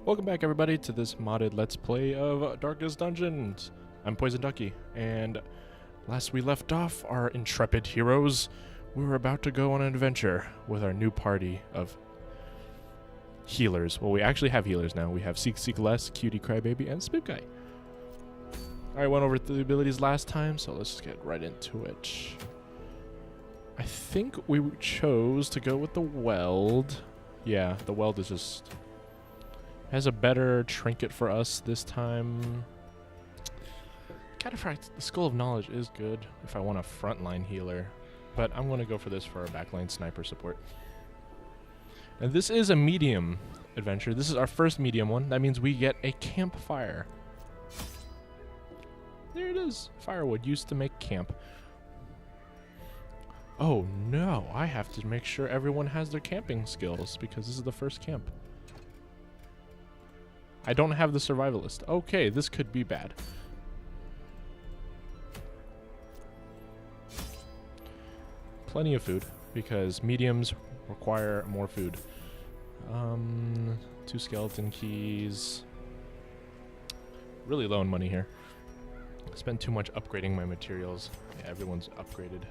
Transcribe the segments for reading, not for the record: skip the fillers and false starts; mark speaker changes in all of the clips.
Speaker 1: Welcome back, everybody, to this modded Let's Play of Darkest Dungeons. I'm Poisonducky, and last we left off, our intrepid heroes, we were about to go on an adventure with our new party of healers. Well, we actually have healers now. We have Seek Seek Less, Cutie Crybaby, and Spook Guy. I went over the abilities last time, so let's just get right into it. I think we chose to go with the Weld. Yeah, the Weld is just... has a better trinket for us this time. Cataphract, the Skull of Knowledge is good if I want a frontline healer, but I'm going to go for this for a backline sniper support. And this is a medium adventure. This is our first medium one. That means we get a campfire. There it is. Firewood used to make camp. Oh no, I have to make sure everyone has their camping skills because this is the first camp. I don't have the survivalist. Okay, this could be bad. Plenty of food, because mediums require more food. 2 skeleton keys. Really low on money here. Spent too much upgrading my materials. Yeah, everyone's upgraded.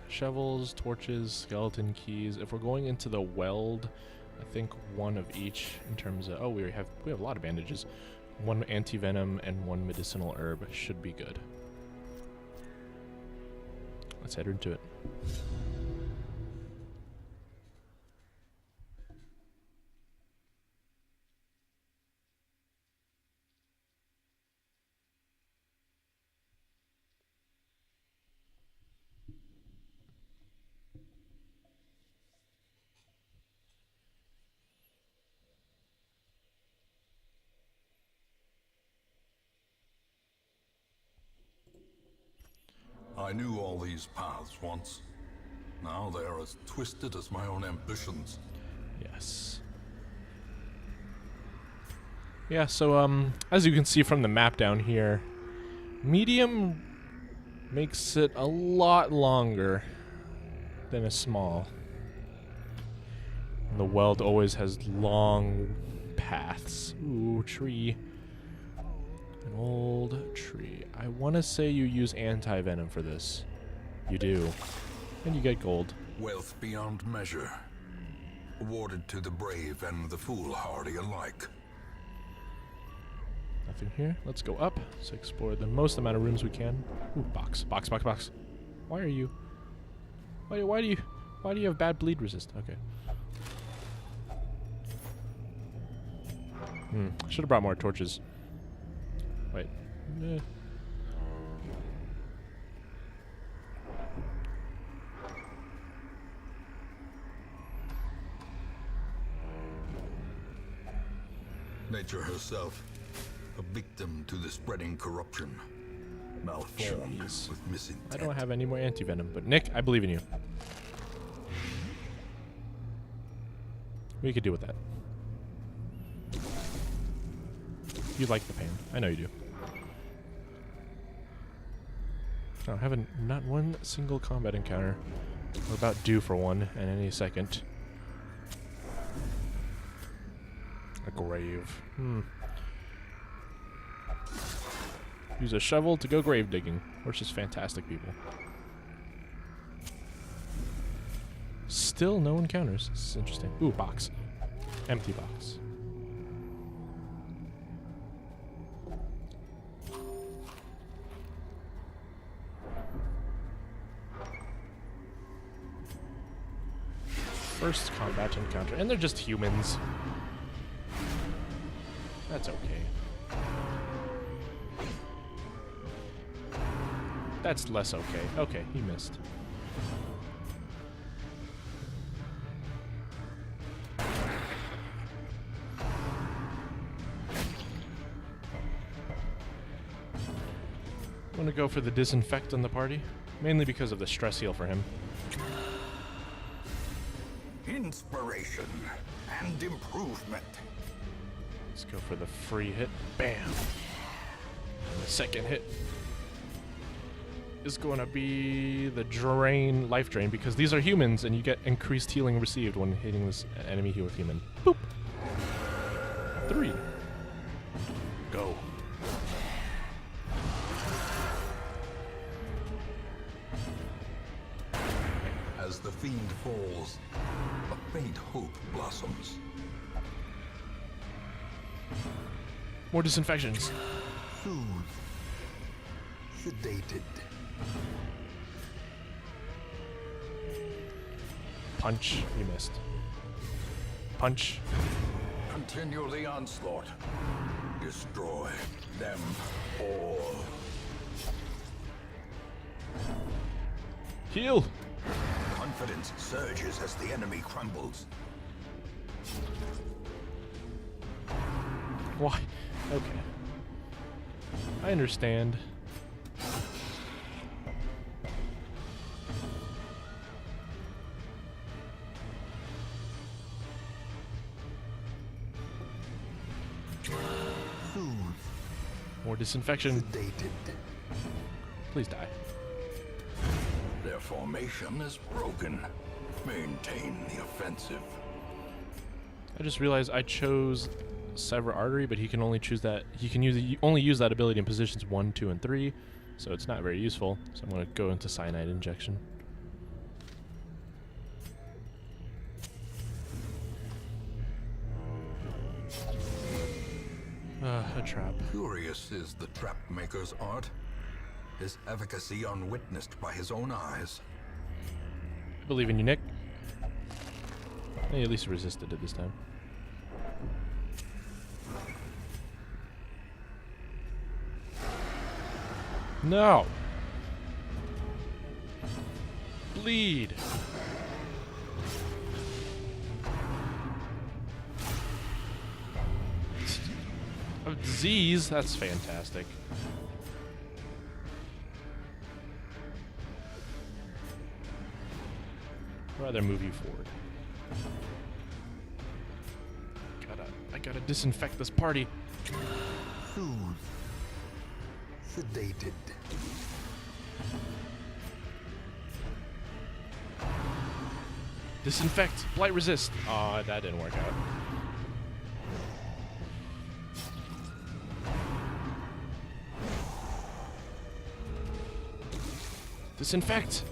Speaker 1: Shovels, torches, skeleton keys. If we're going into the Weld, I think one of each in terms of... oh, we have a lot of bandages. 1 anti-venom and 1 medicinal herb should be good. Let's head into it.
Speaker 2: I knew all these paths once. Now they are as twisted as my own ambitions.
Speaker 1: Yes. Yeah, so as you can see from the map down here, medium makes it a lot longer than a small. And the Weld always has long paths. Ooh, tree. An old tree. I want to say you use anti-venom for this. You do. And you get gold.
Speaker 2: Wealth beyond measure. Awarded to the brave and the foolhardy alike.
Speaker 1: Nothing here. Let's go up. Let's explore the most amount of rooms we can. Ooh, box. Box, box, box. Why are you... Why do you have bad bleed resist? Okay. Should have brought more torches. Wait.
Speaker 2: Nature herself, a victim to the spreading corruption. Malformed with misintent.
Speaker 1: I don't have any more anti-venom, but Nick, I believe in you. We could deal with that. You like the pain. I know you do. I have not one single combat encounter. We're about due for one in any second. A grave. Use a shovel to go grave digging. We're just fantastic people. Still no encounters. This is interesting. Ooh, box. Empty box. First combat encounter, and they're just humans. That's okay. That's less okay. Okay, he missed. I'm gonna go for the disinfect on the party, mainly because of the stress heal for him.
Speaker 2: Inspiration and improvement.
Speaker 1: Let's go for the free hit. Bam! And the second hit. is going to be the drain, life drain, because these are humans and you get increased healing received when hitting this enemy here with human. Boop. 3. Go.
Speaker 2: As the fiend falls, a faint hope blossoms.
Speaker 1: More disinfections.
Speaker 2: Soothed. Sedated.
Speaker 1: Punch. You missed. Punch.
Speaker 2: Continue the onslaught. Destroy them all.
Speaker 1: Heal.
Speaker 2: Confidence surges as the enemy crumbles.
Speaker 1: Why? Okay. I understand. More disinfection.
Speaker 2: Sedated.
Speaker 1: Please die.
Speaker 2: Their formation is broken. Maintain the offensive.
Speaker 1: I just realized I chose Sever Artery, but he can only choose that. He can only use that ability in positions 1, 2, and 3, so it's not very useful. So I'm going to go into Cyanide Injection. A trap.
Speaker 2: Curious is the trap maker's art. His efficacy unwitnessed by his own eyes.
Speaker 1: I believe in you, Nick. He at least resisted it this time. No! Bleed! A disease? That's fantastic. I'd rather move you forward. I gotta disinfect this party.
Speaker 2: Soothed. Sedated.
Speaker 1: Disinfect. Blight resist. Aw, that didn't work out. Disinfect.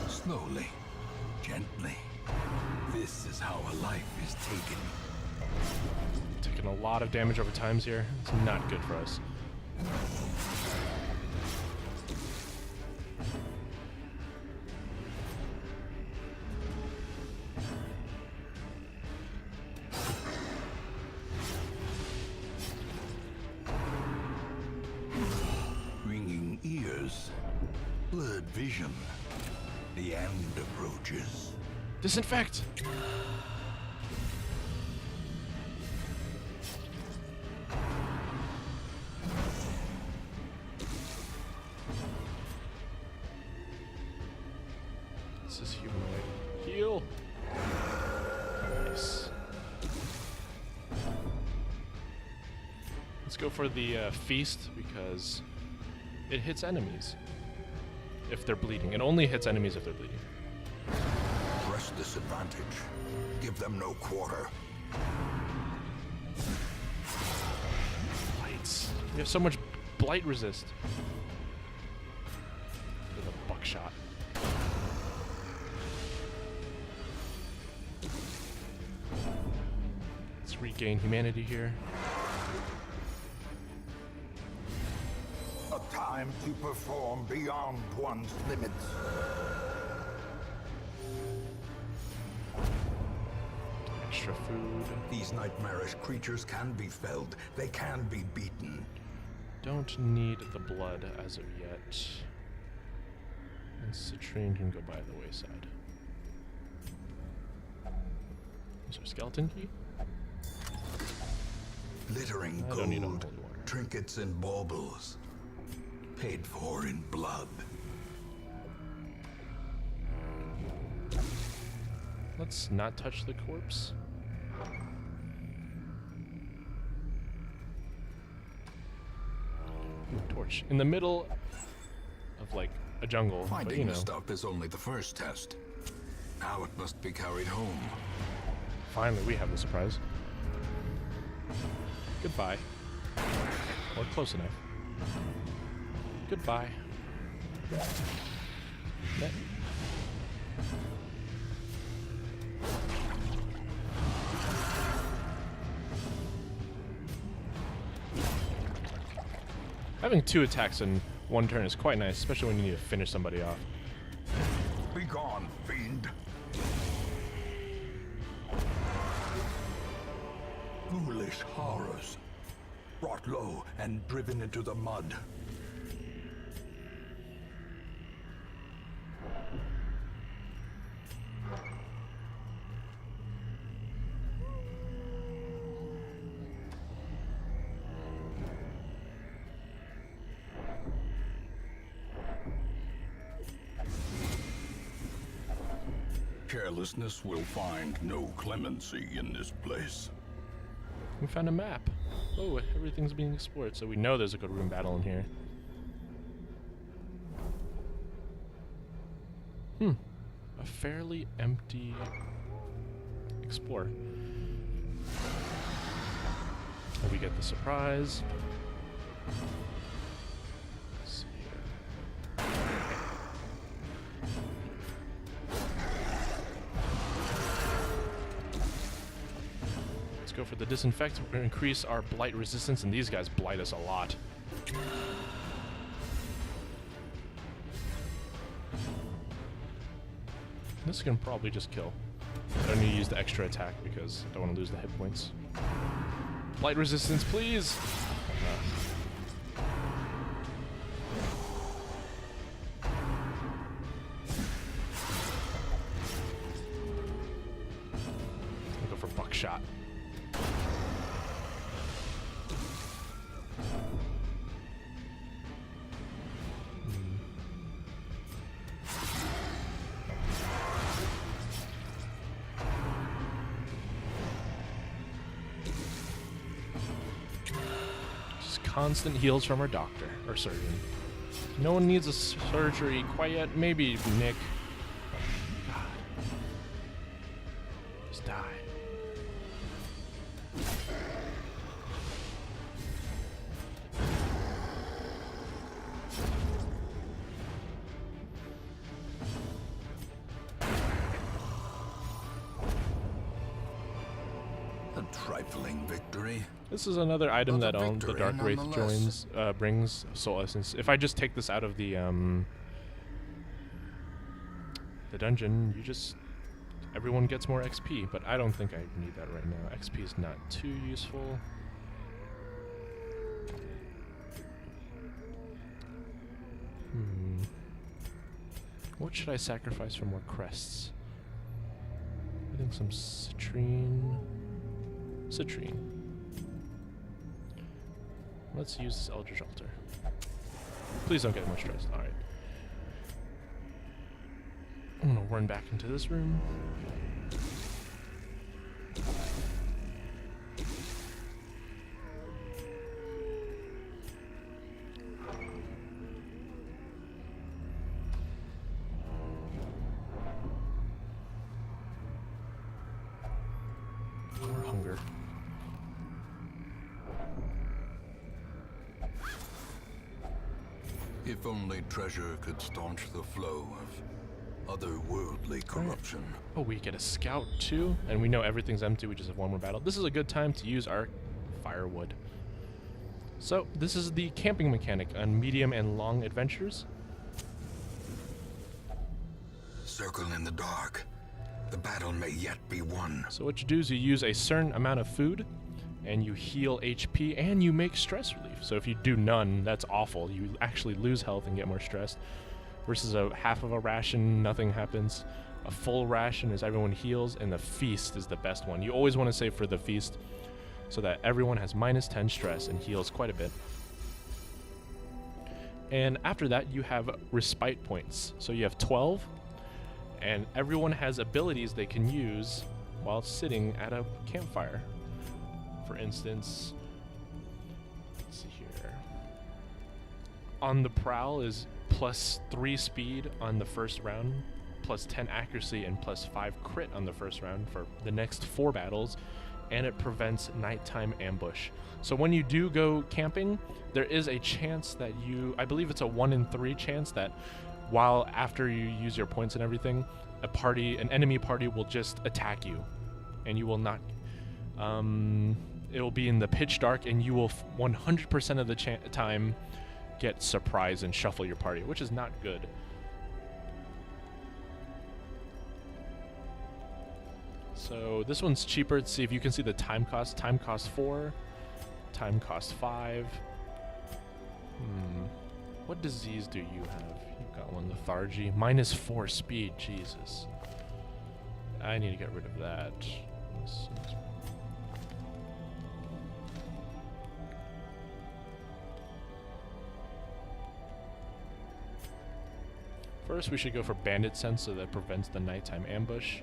Speaker 2: Slowly, gently. This is how a life is taken.
Speaker 1: Taking a lot of damage over times here. It's not good for us.
Speaker 2: Ringing ears, blurred vision. The end approaches.
Speaker 1: Disinfect. This is humanoid. Heal. Nice. Let's go for the feast because it hits enemies if they're bleeding. It only hits enemies if they're bleeding.
Speaker 2: Press this advantage. Give them no quarter.
Speaker 1: Blights. We have so much blight resist. With a buckshot. Let's regain humanity here.
Speaker 2: A time to perform beyond one's limits.
Speaker 1: Extra food.
Speaker 2: These nightmarish creatures can be felled. They can be beaten.
Speaker 1: Don't need the blood as of yet. And citrine can go by the wayside. Is there a skeleton key?
Speaker 2: Glittering
Speaker 1: I don't need a
Speaker 2: gold,
Speaker 1: holy water.
Speaker 2: trinkets and baubles. paid for in blood.
Speaker 1: Let's not touch the corpse. Ooh, torch. In the middle of, like, a jungle.
Speaker 2: Finding
Speaker 1: but, you know.
Speaker 2: the stuff is only the first test. Now it must be carried home.
Speaker 1: Finally, we have the surprise. Goodbye. Or close enough. Goodbye. Yeah. Having 2 attacks in 1 turn is quite nice, especially when you need to finish somebody off.
Speaker 2: Be gone, fiend. Foolish horrors. Brought low and driven into the mud. Carelessness will find no clemency in this place.
Speaker 1: We found a map. Oh, everything's being explored, so we know there's a good room battle in here. A fairly empty explore. And we get the surprise. Let's see here. Let's go for the disinfect. We're going to increase our blight resistance, and these guys blight us a lot. This can probably just kill. I don't need to use the extra attack because I don't want to lose the hit points. Blight resistance, please! I'll go for buckshot. Constant heals from our doctor, or surgeon. No one needs a surgery quite yet. Maybe Nick. God. Just die.
Speaker 2: A trifling victory.
Speaker 1: This is another item
Speaker 2: But
Speaker 1: that
Speaker 2: a
Speaker 1: the
Speaker 2: victory
Speaker 1: Dark Wraith
Speaker 2: nonetheless.
Speaker 1: brings soul essence. If I just take this out of the dungeon, everyone gets more XP. But I don't think I need that right now. XP is not too useful. What should I sacrifice for more crests? I think some citrine. Citrine. Let's use this Eldritch Altar. Please don't get much stressed. Alright. I'm gonna run back into this room. More hunger.
Speaker 2: If only treasure could staunch the flow of otherworldly corruption.
Speaker 1: Oh, we get a scout too, and we know everything's empty. We just have one more battle. This is a good time to use our firewood. So this is the camping mechanic on medium and long adventures.
Speaker 2: Circle in the dark. The battle may yet be won.
Speaker 1: So what you do is you use a certain amount of food, and you heal HP, and you make stress relief. So if you do none, that's awful. You actually lose health and get more stressed. Versus a half of a ration, nothing happens. A full ration is everyone heals, and the feast is the best one. You always want to save for the feast so that everyone has -10 stress and heals quite a bit. And after that, you have respite points. So you have 12, and everyone has abilities they can use while sitting at a campfire. For instance, let's see here. On the Prowl is +3 speed on the first round, +10 accuracy, and +5 crit on the first round for the next 4 battles, and it prevents nighttime ambush. So when you do go camping, there is a chance that I believe it's a 1 in 3 chance that while after you use your points and everything, an enemy party will just attack you, and you will not, it will be in the pitch dark, and you will 100% of the time get surprised and shuffle your party, which is not good. So this one's cheaper. Let's see if you can see the time cost. Time cost 4, time cost 5. What disease do you have? You've got one, lethargy. -4 speed, Jesus. I need to get rid of that. First, we should go for Bandit Sense so that prevents the nighttime ambush.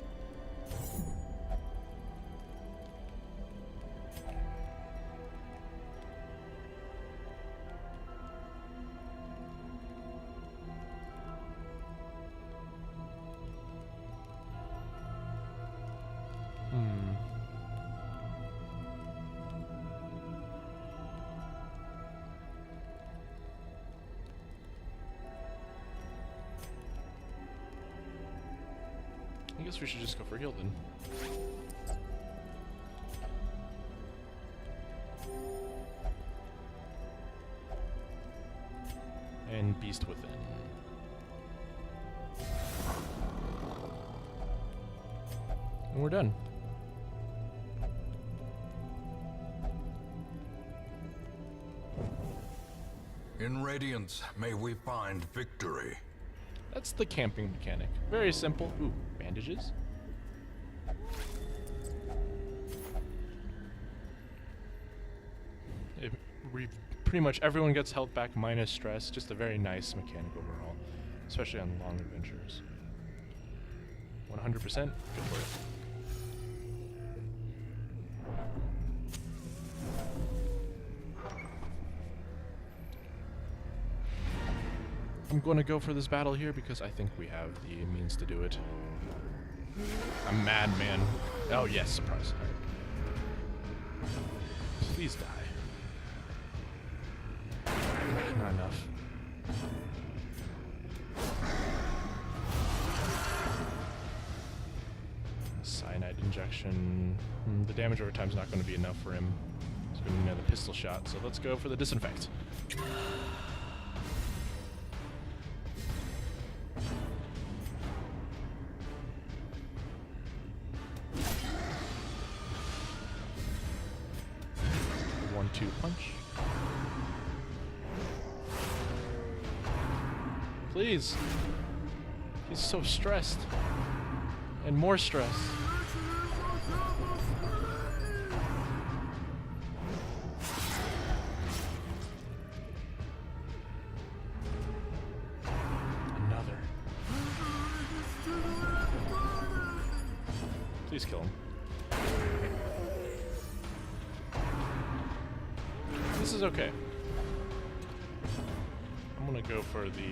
Speaker 1: I guess we should just go for heal then. And Beast Within. And we're done.
Speaker 2: In Radiance, may we find victory.
Speaker 1: That's the camping mechanic. Very simple. Ooh, bandages. Pretty much everyone gets health back minus stress. Just a very nice mechanic overall, especially on long adventures. 100%. Good for it. I'm going to go for this battle here because I think we have the means to do it. I'm mad, man. Oh, yes, surprise. Right. Please die. Not enough. Cyanide injection. The damage over time is not going to be enough for him. He's going to need another pistol shot, so let's go for the disinfect. Punch. Please. He's so stressed. And more stress. Another. Please kill him. This is okay. I'm gonna go for the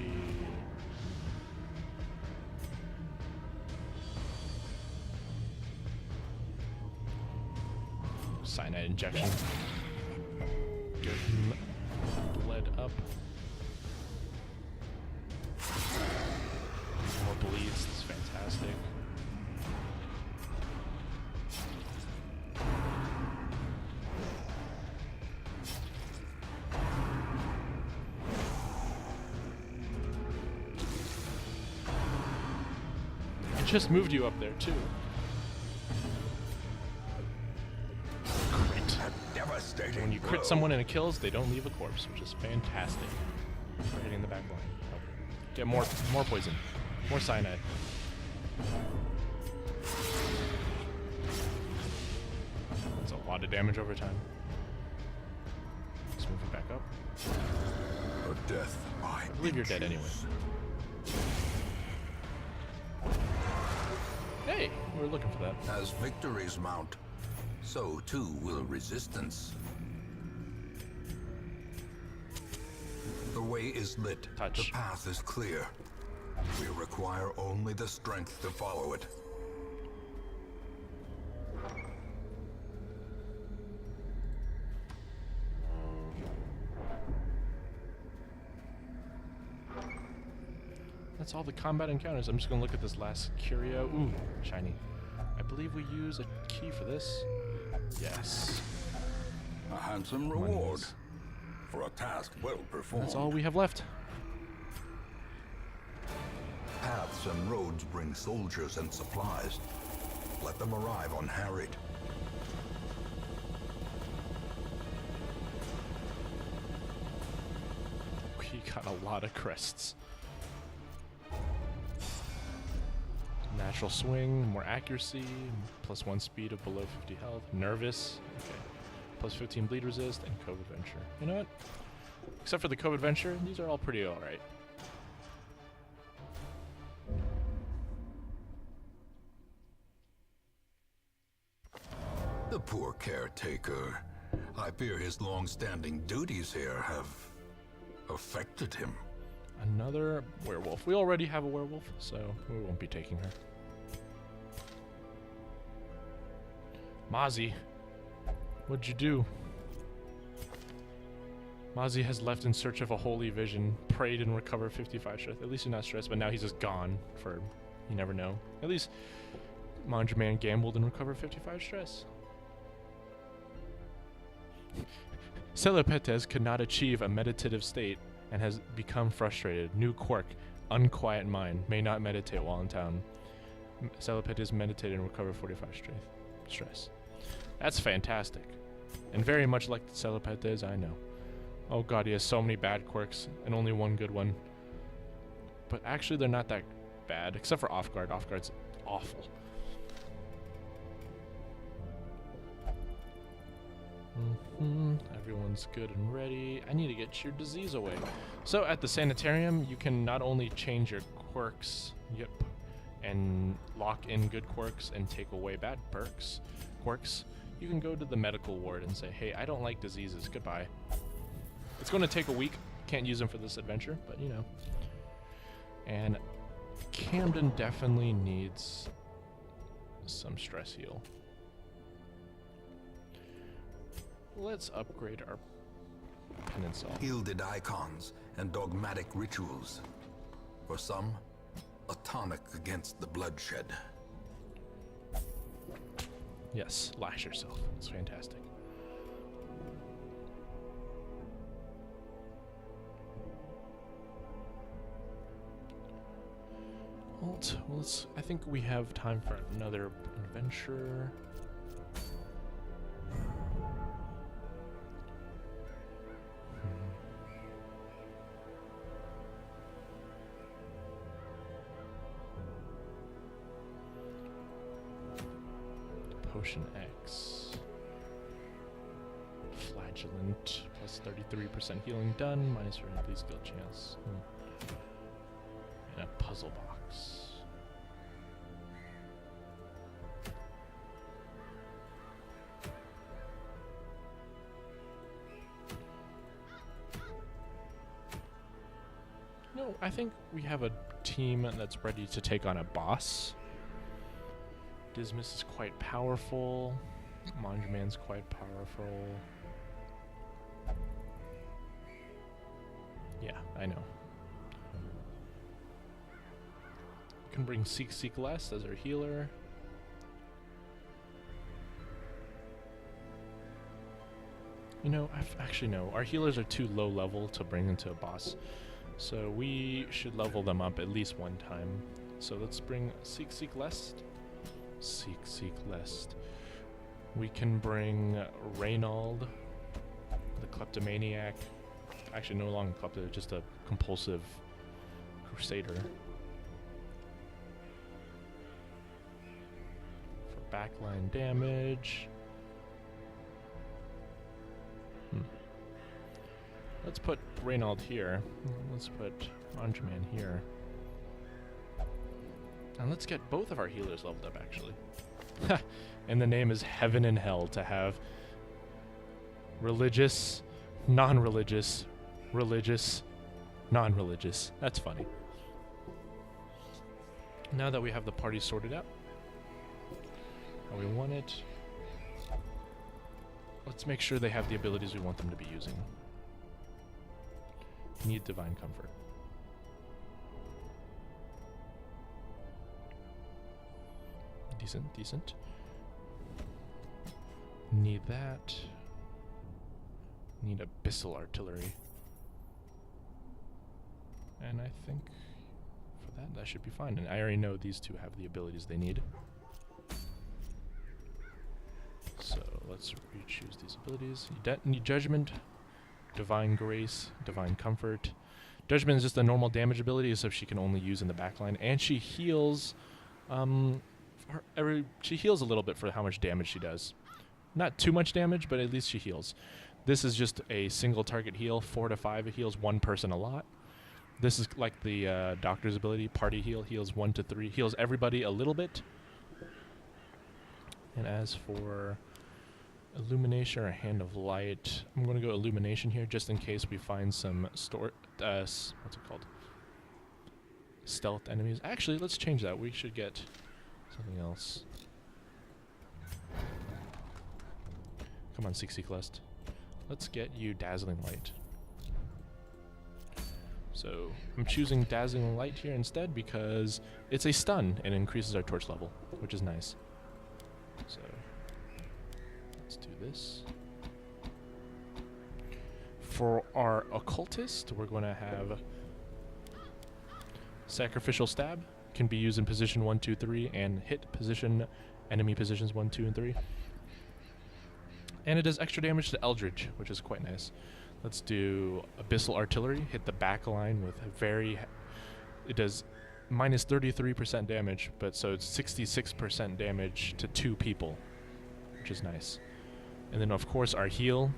Speaker 1: cyanide injection. Get him bled up. More bleeds. This is fantastic. Just moved you up there too. Crit.
Speaker 2: Devastating.
Speaker 1: When you crit someone and it kills, they don't leave a corpse, which is fantastic. For hitting the back line. Oh. Get more poison. More cyanide. That's a lot of damage over time. Let's move it back up.
Speaker 2: Death by
Speaker 1: I believe you're dead anyway. Hey, we were looking for that.
Speaker 2: As victories mount, so too will resistance. The way is lit.
Speaker 1: Touch.
Speaker 2: The path is clear. We require only the strength to follow it.
Speaker 1: That's all the combat encounters. I'm just gonna look at this last curio. Ooh, shiny. I believe we use a key for this. Yes.
Speaker 2: A handsome reward
Speaker 1: Monies.
Speaker 2: for a task well performed.
Speaker 1: That's all we have left.
Speaker 2: Paths and roads bring soldiers and supplies. Let them arrive unharried.
Speaker 1: We got a lot of crests. Natural swing, more accuracy, +1 speed of below 50 health, nervous, okay, +15 bleed resist, and Cove Adventure. You know what? Except for the Cove Adventure, these are all pretty alright.
Speaker 2: The poor caretaker. I fear his long-standing duties here have affected him.
Speaker 1: Another werewolf. We already have a werewolf, so we won't be taking her. Mozzie, what'd you do? Mozzie has left in search of a holy vision, prayed and recovered 55 stress. At least he's not stressed, but now he's just gone for, you never know. At least Mantra Man gambled and recovered 55 stress. Celepetes could not achieve a meditative state and has become frustrated. New quirk, unquiet mind, may not meditate while in town. Celepetes meditated and recovered 45 stress. That's fantastic. And very much like the Celepetes I know. Oh god, he has so many bad quirks and only one good one. But actually they're not that bad, except for Off Guard. Off Guard's awful. Everyone's good and ready. I need to get your disease away. So at the sanitarium, you can not only change your quirks, and lock in good quirks and take away bad quirks. You can go to the medical ward and say, hey, I don't like diseases, goodbye. It's going to take a week. Can't use them for this adventure, but you know. And Camden definitely needs some stress heal. Let's upgrade our penance.
Speaker 2: Gilded icons and dogmatic rituals. For some, a tonic against the bloodshed.
Speaker 1: Yes, lash yourself. It's fantastic. I think we have time for another adventure. Potion X. Flagellant. Plus 33% healing done. Minus your ability skill chance. And a puzzle box. No, I think we have a team that's ready to take on a boss. Dismas is quite powerful. Man's quite powerful. Yeah, I know. We can bring Seek Less as our healer. You know, actually no. Our healers are too low level to bring into a boss. So we should level them up at least one time. So let's bring Seek Lest. Seek Lest. We can bring Reynald, the kleptomaniac. Actually, no longer klepto, just a compulsive crusader. For backline damage. Let's put Reynald here. Let's put Anjuman here. And let's get both of our healers leveled up, actually. And the name is Heaven and Hell to have religious, non-religious, religious, non-religious. That's funny. Now that we have the party sorted out, how we want it, let's make sure they have the abilities we want them to be using. Need Divine Comfort. Decent, decent. Need that. Need Abyssal Artillery. And I think for that should be fine. And I already know these two have the abilities they need. So let's re-choose these abilities. You need Judgment, Divine Grace, Divine Comfort. Judgment is just a normal damage ability, so she can only use in the backline. And she heals she heals a little bit for how much damage she does. Not too much damage, but at least she heals. This is just a single target heal, 4 to 5. It heals one person a lot. This is like the Doctor's ability, Party Heal, heals 1 to 3. Heals everybody a little bit. And as for Illumination or Hand of Light, I'm going to go Illumination here just in case we find some what's it called? Stealth enemies. Actually, let's change that. We should get something else. Come on, Seek-Seek-Lust. Let's get you Dazzling Light. So I'm choosing Dazzling Light here instead because it's a stun and increases our torch level, which is nice. So let's do this. For our Occultist, we're going to have Sacrificial Stab. Can be used in position 1, 2, 3 and hit enemy positions 1, 2, and 3. And it does extra damage to Eldritch, which is quite nice. Let's do Abyssal Artillery. Hit the back line with it does minus 33% damage, but so it's 66% damage to 2 people, which is nice. And then of course our heal,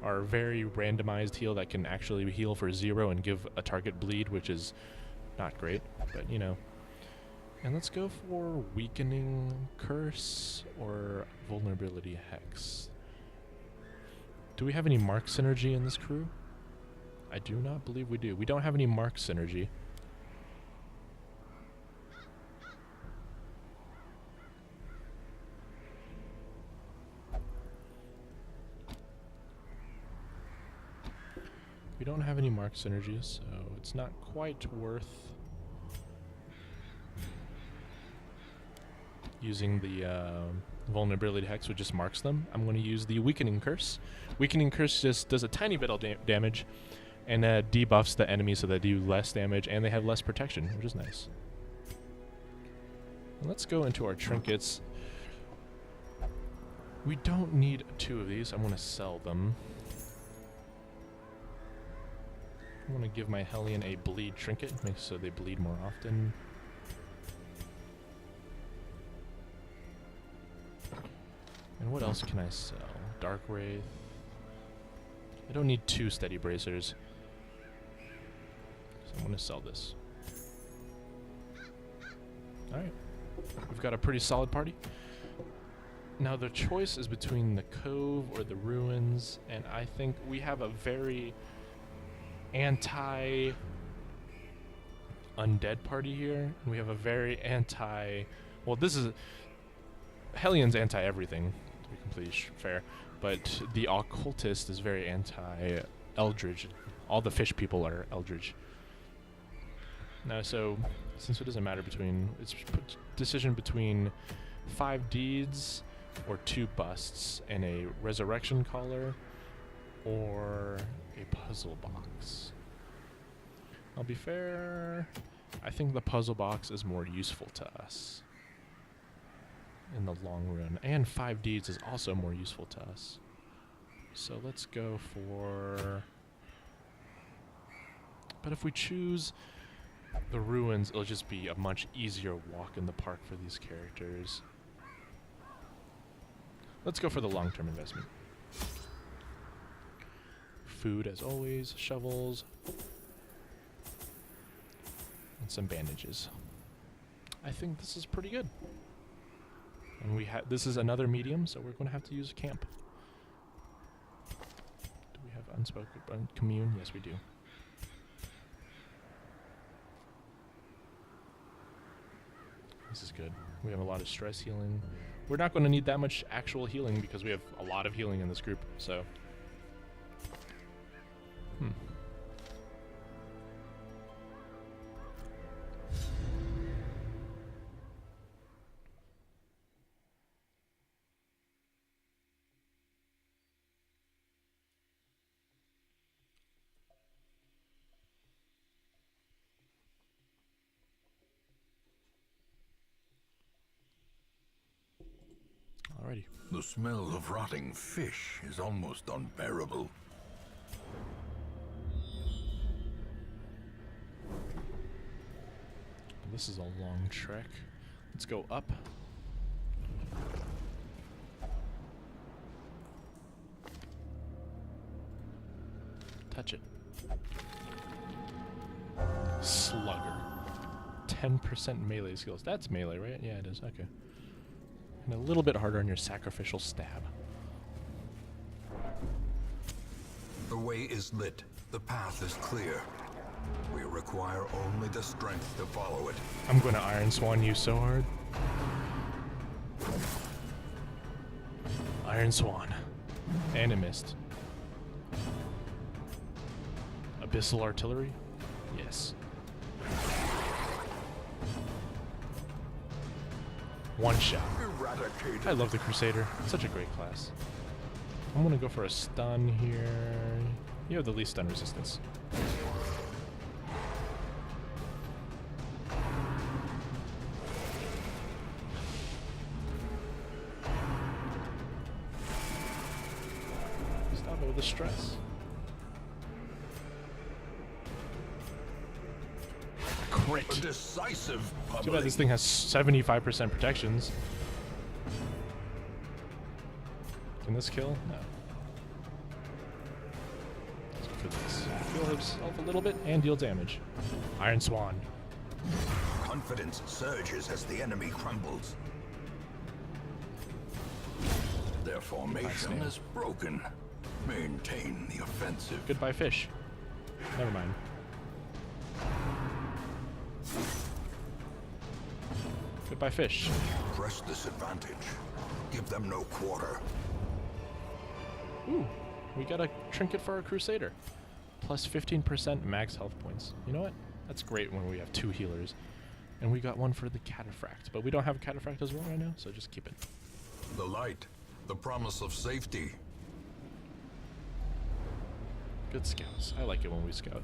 Speaker 1: our very randomized heal that can actually heal for 0 and give a target bleed, which is not great, but you know. And let's go for Weakening Curse or Vulnerability Hex. Do we have any Mark Synergy in this crew? I do not believe we do. We don't have any Mark Synergy. We don't have any Mark Synergy, so it's not quite worth using the Vulnerability Hex, which just marks them. I'm going to use the Weakening Curse. Weakening Curse just does a tiny bit of damage and debuffs the enemy so they do less damage and they have less protection, which is nice. And let's go into our trinkets. We don't need 2 of these. I'm going to sell them. I want to give my Hellion a bleed trinket, make so they bleed more often. And what else can I sell? Dark Wraith. I don't need 2 steady bracers, so I'm going to sell this. Alright. We've got a pretty solid party. Now the choice is between the Cove or the Ruins, and I think we have a very anti-undead party here. And we have a very well, this is Hellion's anti-everything, to be completely fair, but the Occultist is very anti-Eldritch. All the fish people are Eldritch. Now, so since it doesn't matter it's decision between 5 deeds or 2 busts and a resurrection collar or a puzzle box. I'll be fair, I think the puzzle box is more useful to us in the long run, and 5 deeds is also more useful to us. So let's go for, but if we choose the Ruins, it'll just be a much easier walk in the park for these characters. Let's go for the long-term investment. food as always, shovels, and some bandages. I think this is pretty good. And this is another medium, so we're going to have to use a camp. Do we have unspoken commune? Yes, we do. This is good. We have a lot of stress healing. We're not going to need that much actual healing because we have a lot of healing in this group, so. Alrighty.
Speaker 2: The smell of rotting fish is almost unbearable.
Speaker 1: This is a long trek. Let's go up. Touch it. Slugger. 10% melee skills. That's melee, right? Yeah, it is. Okay. And a little bit harder on your sacrificial stab.
Speaker 2: The way is lit. The path is clear. We require only the strength to follow it.
Speaker 1: I'm going to Iron Swan you so hard. Iron Swan. And it missed. Abyssal Artillery? Yes. One shot.
Speaker 2: Eradicated.
Speaker 1: I love the Crusader. It's such a great class. I'm gonna go for a stun here. You have the least stun resistance. Stop it with the stress. Crit.
Speaker 2: A decisive
Speaker 1: Too bad
Speaker 2: pummeling.
Speaker 1: this thing has 75% protections. Can this kill? No. Let's go for this. Heal himself a little bit and deal damage. Iron Swan.
Speaker 2: Confidence surges as the enemy crumbles. Their formation is broken. Maintain the offensive.
Speaker 1: Goodbye, fish. Never mind. Goodbye, fish.
Speaker 2: Press this advantage. Give them no quarter.
Speaker 1: Ooh, we got a trinket for our Crusader. Plus 15% max health points. You know what? That's great when we have two healers. And we got one for the Cataphract. But we don't have a Cataphract as well right now, so just keep it.
Speaker 2: The light. The promise of safety.
Speaker 1: Good scouts. I like it when we scout.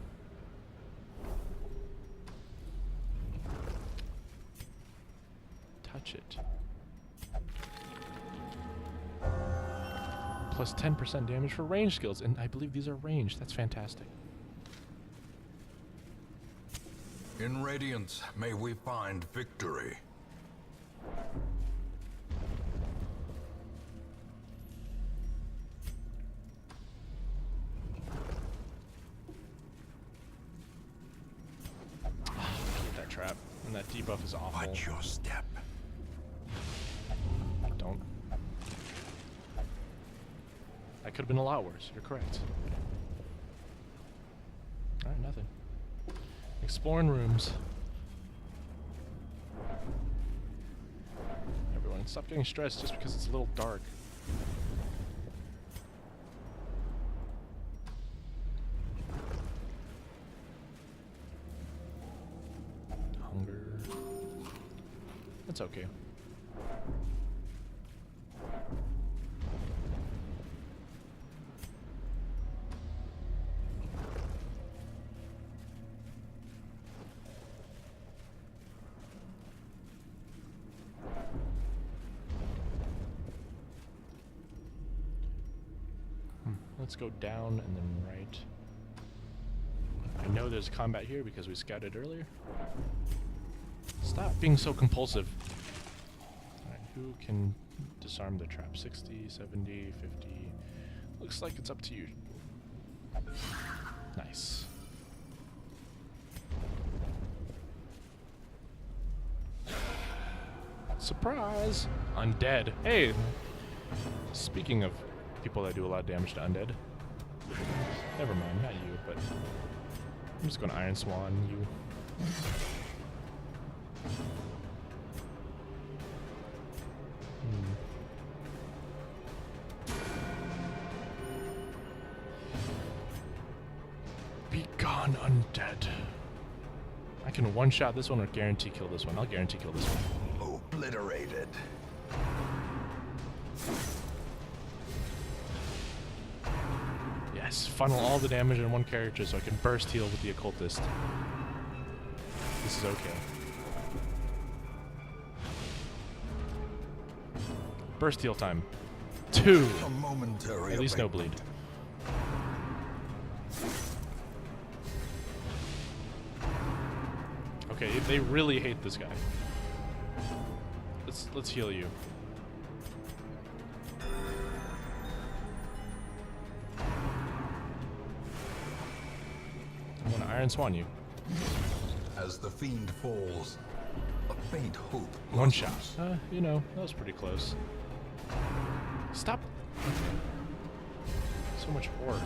Speaker 1: Touch it. Plus 10% damage for range skills, and I believe these are ranged. That's fantastic.
Speaker 2: In Radiance, may we find victory.
Speaker 1: I hate that trap, and that debuff is awful.
Speaker 2: Watch your step.
Speaker 1: Don't. That could have been a lot worse. You're correct. Alright, nothing. Exploring rooms. Everyone, stop getting stressed just because it's a little dark. Hunger. That's okay. Let's go down and then right. I know there's combat here because we scouted earlier. Stop being so compulsive. Alright, who can disarm the trap? 60, 70, 50. Looks like it's up to you. Nice. Surprise! Undead. Hey! Speaking of people that do a lot of damage to undead. Never mind, not you, but I'm just going to Iron Swan you. Be gone, undead. I can one-shot this one or guarantee kill this one. I'll guarantee kill this one.
Speaker 2: Obliterated.
Speaker 1: Yes, funnel all the damage in one character so I can burst heal with the occultist. This is okay. Burst heal time. 2.
Speaker 2: A momentary
Speaker 1: At least no
Speaker 2: abatement.
Speaker 1: bleed. Okay, they really hate this guy. Let's heal you. I'm gonna Iron Swan you.
Speaker 2: As the fiend falls, a faint hope.
Speaker 1: One shot.
Speaker 2: blossoms.
Speaker 1: You know, that was pretty close. Stop. Okay. So much horror.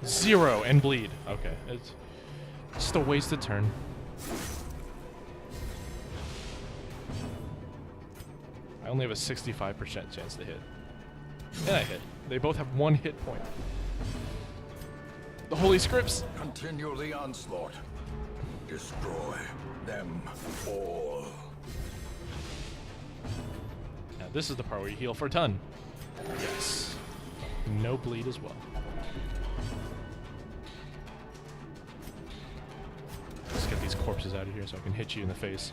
Speaker 1: Zero and bleed. Okay, it's just a wasted turn. I only have a 65% chance to hit. And I hit. They both have 1 hit point. The holy scripts.
Speaker 2: Continue the onslaught. Destroy them all.
Speaker 1: Now this is the part where you heal for a ton. Yes. No bleed as well. Let's get these corpses out of here so I can hit you in the face.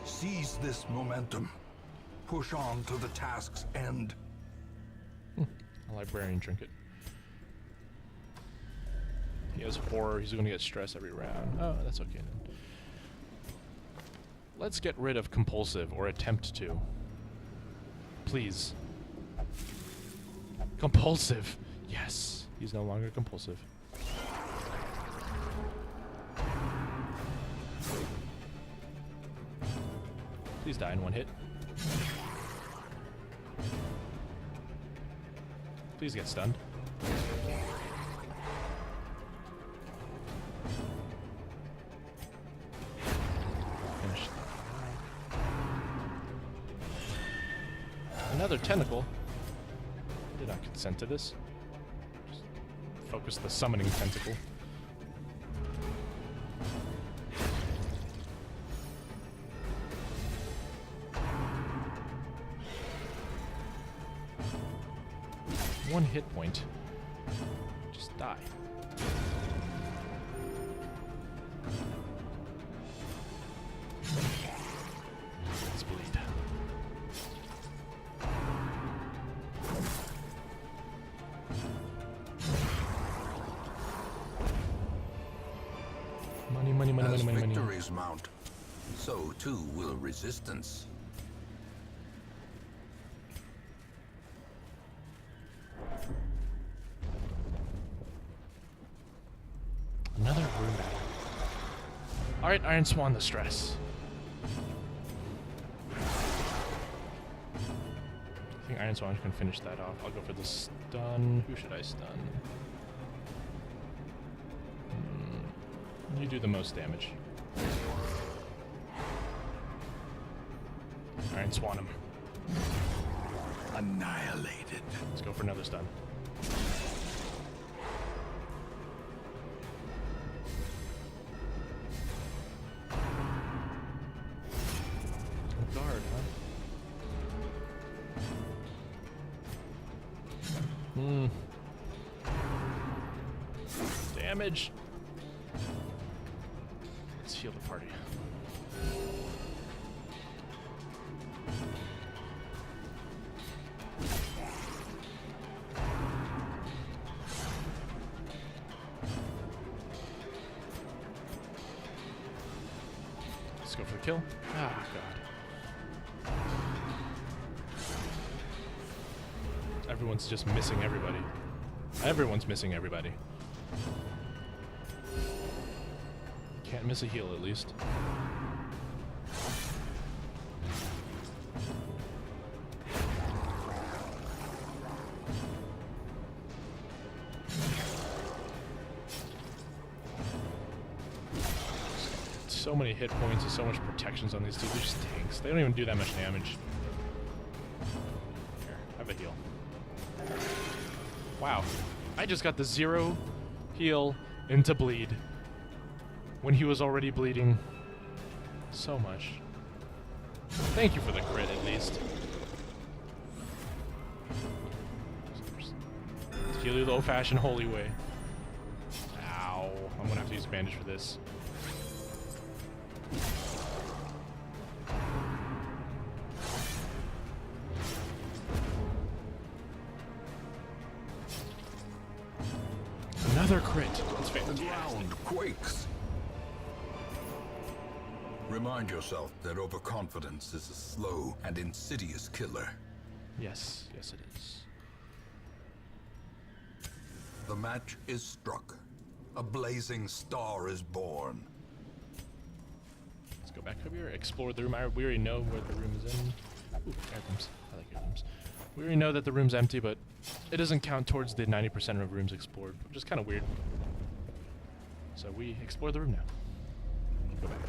Speaker 2: Seize this momentum. Push on to the task's end.
Speaker 1: A librarian trinket. He has horror. He's going to get stress every round. Oh, that's okay then. Let's get rid of compulsive, or attempt to. Please. Compulsive. Yes. He's no longer compulsive. Please die in 1 hit. Please get stunned. Finish. Another tentacle. I did not consent to this. Just focus the summoning tentacle. One hit point. Just die. Let's bleed. Money, money, money,
Speaker 2: As
Speaker 1: money, money, money.
Speaker 2: victories mount, so too will resistance.
Speaker 1: Another room battle. Alright, Iron Swan the stress. I think Iron Swan can finish that off. I'll go for the stun. Who should I stun? You do the most damage. Iron Swan him.
Speaker 2: Annihilated.
Speaker 1: Let's go for another stun. Guard, huh? Damage. Let's heal the party. Let's go for the kill. Ah, God. Everyone's just missing everybody. Everyone's missing everybody. Can't miss a heal, at least. So many hit points and so much protections on these dudes. They're just tanks. They don't even do that much damage. Here, have a heal. Wow. I just got the 0 heal into bleed when he was already bleeding so much. Thank you for the crit, at least. Let's heal you the old-fashioned holy way. Ow. I'm gonna have to use a bandage for this. Another crit. That's fantastic.
Speaker 2: The ground quakes. Remind yourself that overconfidence is a slow and insidious killer.
Speaker 1: Yes, yes it is.
Speaker 2: The match is struck. A blazing star is born.
Speaker 1: Let's go back over here, explore the room. We already know where the room is in. Ooh, air rooms. I like air rooms. We already know that the room's empty, but it doesn't count towards the 90% of rooms explored, which is kind of weird. So we explore the room now. Go back.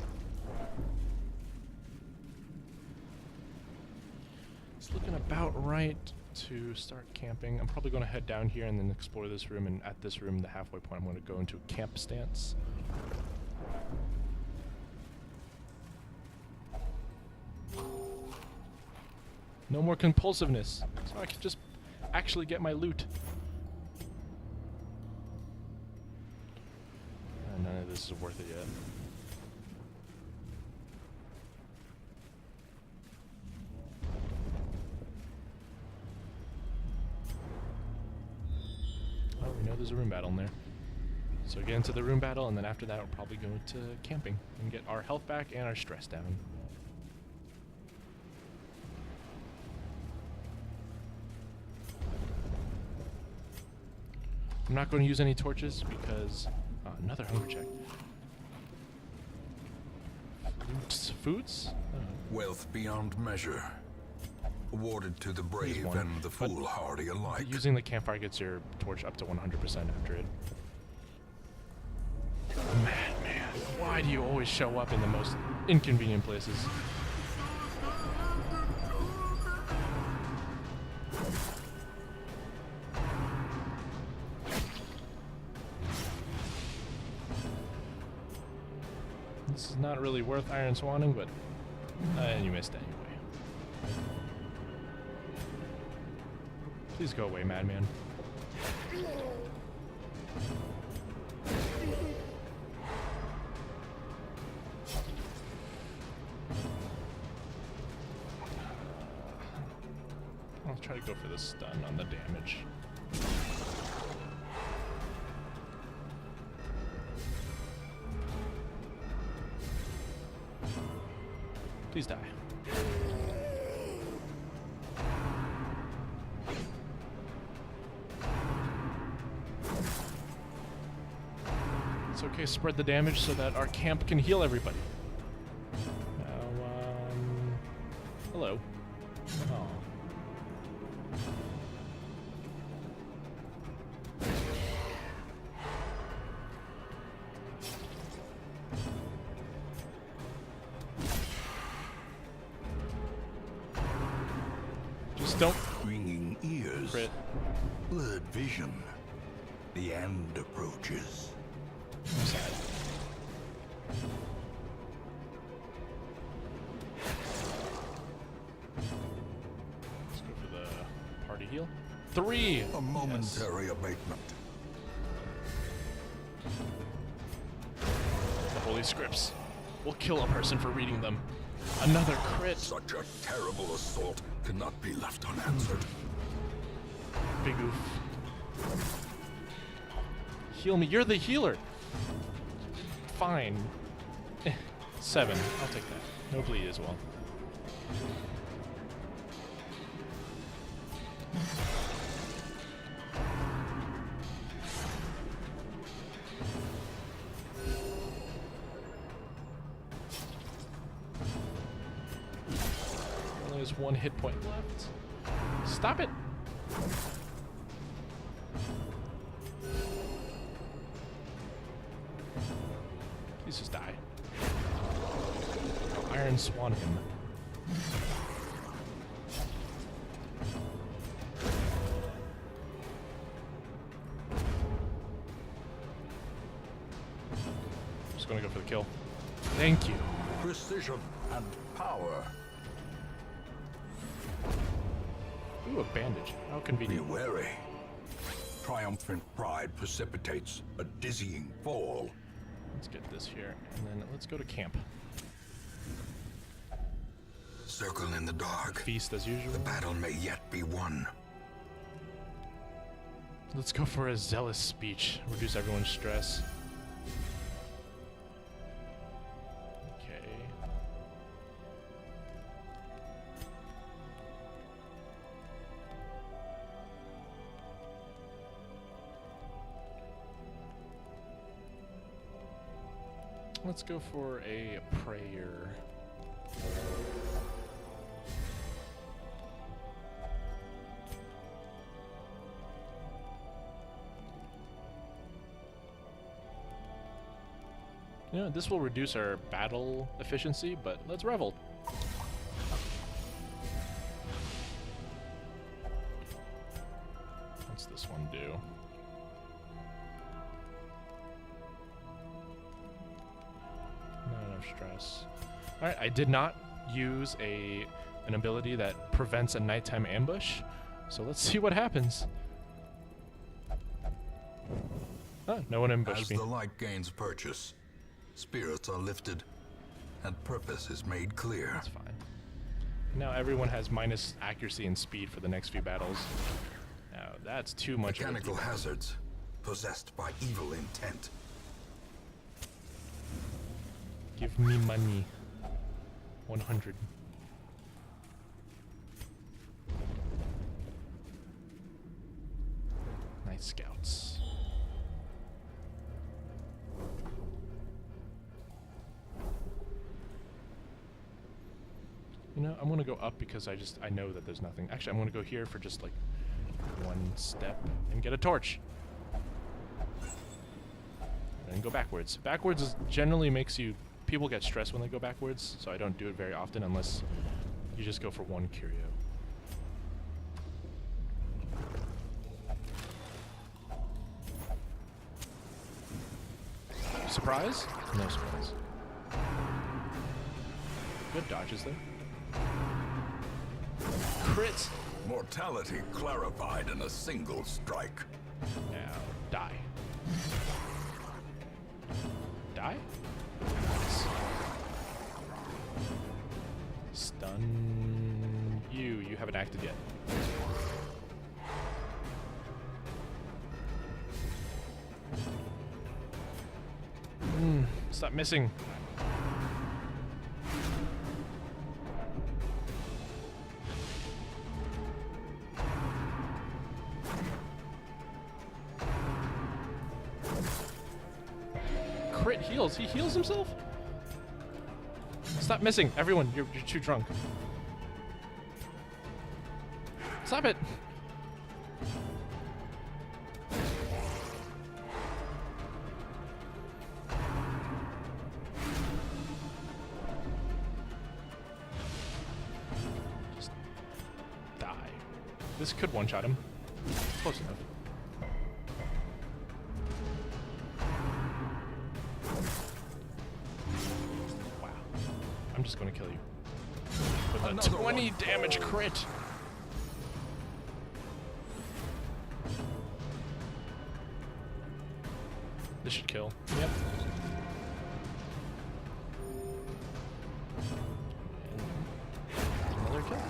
Speaker 1: It's looking about right to start camping. I'm probably going to head down here and then explore this room, and at this room, the halfway point, I'm going to go into a camp stance. No more compulsiveness, so I can just actually get my loot. None of this is worth it yet. Oh, we know there's a room battle in there. So get into the room battle, and then after that we'll probably go to camping and get our health back and our stress down. I'm not going to use any torches because another hunger check. Foods?
Speaker 2: Wealth beyond measure. Awarded to the brave
Speaker 1: one,
Speaker 2: and the foolhardy alike.
Speaker 1: Using the campfire gets your torch up to 100% after it. Man, why do you always show up in the most inconvenient places? This is not really worth Iron Swanning, but you missed anyway. Please go away, madman. I'll try to go for the stun on the damage. Please die. It's okay, spread the damage so that our camp can heal everybody. Now, hello. Oh. Just don't.
Speaker 2: Ringing ears.
Speaker 1: Crit.
Speaker 2: Blurred vision. The end approaches.
Speaker 1: I'm sad. Let's go for the party heal. 3!
Speaker 2: A momentary abatement.
Speaker 1: The Holy Scripts will kill a person for reading them. Another crit.
Speaker 2: Such a terrible assault cannot be left unanswered.
Speaker 1: Big oof. Heal me. You're the healer. Fine. 7. I'll take that. No bleed as well. Only has 1 hit point left. Stop it! Please just die. I'll Iron Swan him. Just gonna go for the kill. Thank you.
Speaker 2: Precision and power.
Speaker 1: Ooh, a bandage. How
Speaker 2: Be
Speaker 1: convenient.
Speaker 2: wary. Triumphant pride precipitates a dizzying fall.
Speaker 1: Let's get this here, and then let's go to camp.
Speaker 2: Circle in the dark.
Speaker 1: Feast as usual.
Speaker 2: The battle may yet be won.
Speaker 1: Let's go for a zealous speech. Reduce everyone's stress. Okay. Let's go for a prayer. You know, this will reduce our battle efficiency, but let's revel. What's this one do? Not enough stress. Alright, I did not use an ability that prevents a nighttime ambush, so let's see what happens. Ah, no one ambushed
Speaker 2: As
Speaker 1: me.
Speaker 2: the light gains purchase, spirits are lifted, and purpose is made clear.
Speaker 1: That's fine. Now everyone has minus accuracy and speed for the next few battles. Now that's too much.
Speaker 2: Mechanical hazards, possessed by evil intent.
Speaker 1: Give me money. 100. Night Scouts. You know, I'm gonna go up because I know that there's nothing. Actually, I'm gonna go here for just like 1 step and get a torch. And go backwards. Backwards generally makes you... People get stressed when they go backwards, so I don't do it very often unless you just go for 1 curio. Surprise? No surprise. Good dodges there. Crit!
Speaker 2: Mortality clarified in a single strike.
Speaker 1: Now, die. Die? Nice. Stun you. You haven't acted yet. Stop missing. Crit heals. He heals himself? Stop missing. Everyone, you're too drunk. Stop it. Just die. This could one-shot him. Close enough. Wow. I'm just gonna kill you. With a
Speaker 2: Another
Speaker 1: 20
Speaker 2: one.
Speaker 1: damage crit. This should kill. Yep. And another kill.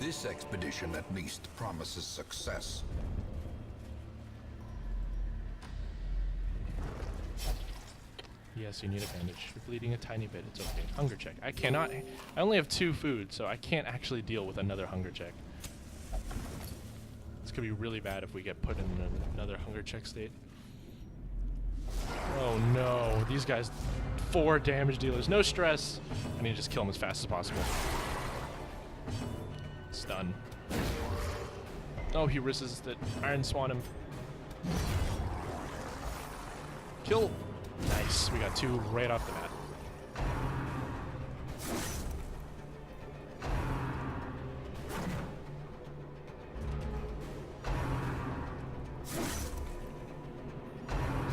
Speaker 2: This expedition at least promises success.
Speaker 1: Yes, you need a bandage. You're bleeding a tiny bit. It's okay. Hunger check. I cannot. I only have 2 food, so I can't actually deal with another hunger check. This could be really bad if we get put in another hunger check state. Oh no, these guys, 4 damage dealers. No stress. I need to just kill them as fast as possible. Stun. Oh, he risks that Iron Swan him. Kill. Nice. We got 2 right off the bat.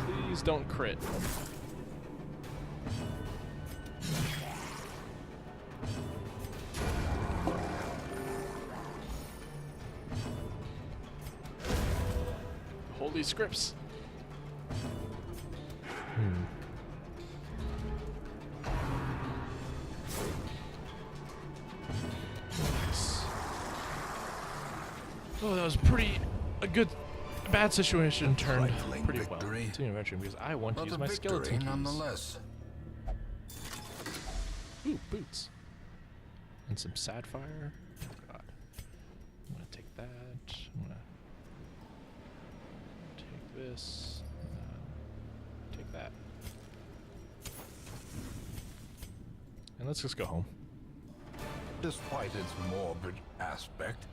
Speaker 1: Please don't crit. Holy scripts. Nice. Oh, that was a bad situation turned pretty well. It's an adventure because I want to use my skeleton keys.
Speaker 2: Nonetheless.
Speaker 1: Ooh, boots. And some sapphire. Oh god. I'm gonna take that. I'm gonna take this. Take that. And let's just go home.
Speaker 2: Despite its morbid aspect,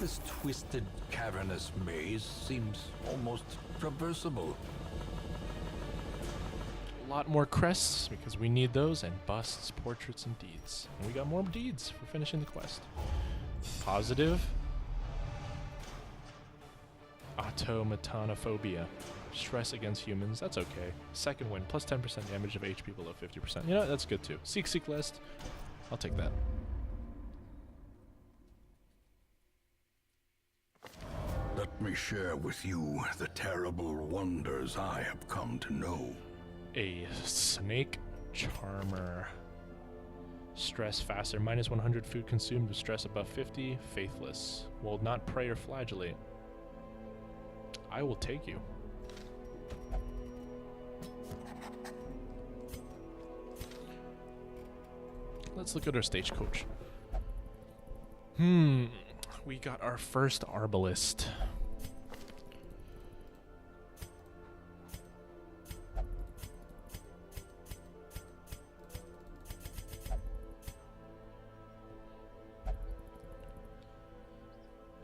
Speaker 2: this twisted, cavernous maze seems almost traversable.
Speaker 1: A lot more crests because we need those, and busts, portraits, and deeds. And we got more deeds for finishing the quest. Positive. Automatonophobia. Stress against humans. That's okay. Second win. Plus 10% damage of HP below 50%. You know, that's good too. Seek list. I'll take that.
Speaker 2: Let me share with you the terrible wonders I have come to know.
Speaker 1: A snake charmer. Stress faster. Minus 100 food consumed with stress above 50. Faithless. Will not prey or flagellate. I will take you. Let's look at our stagecoach. We got our first arbalist.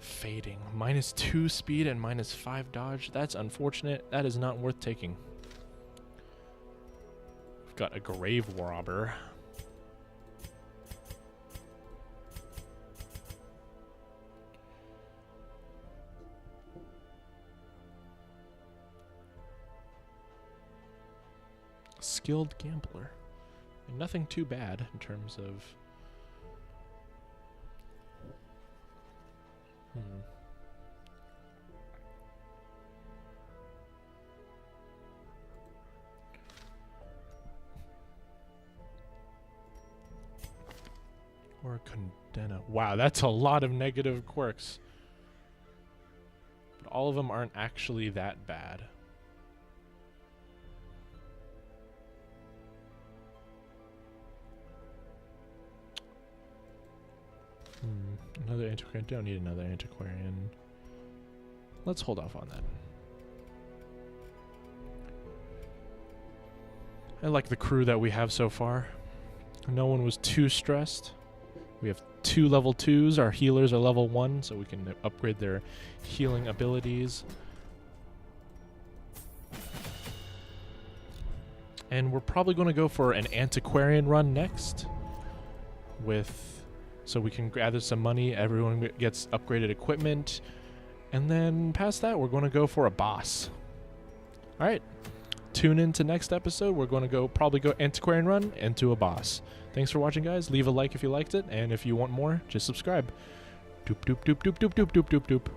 Speaker 1: Fading. Minus 2 speed and minus 5 dodge. That's unfortunate. That is not worth taking. We've got a grave robber. Skilled gambler. And nothing too bad in terms of or Condena. Wow, that's a lot of negative quirks. But all of them aren't actually that bad. Another antiquarian. Don't need another antiquarian. Let's hold off on that. I like the crew that we have so far. No one was too stressed. We have 2 level 2s. Our healers are level 1, so we can upgrade their healing abilities. And we're probably going to go for an antiquarian run next. So we can gather some money, everyone gets upgraded equipment, and then past that, we're going to go for a boss. Alright, tune in to next episode. We're going to probably go antiquarian run into a boss. Thanks for watching, guys. Leave a like if you liked it, and if you want more, just subscribe. Doop doop doop doop doop doop doop doop doop.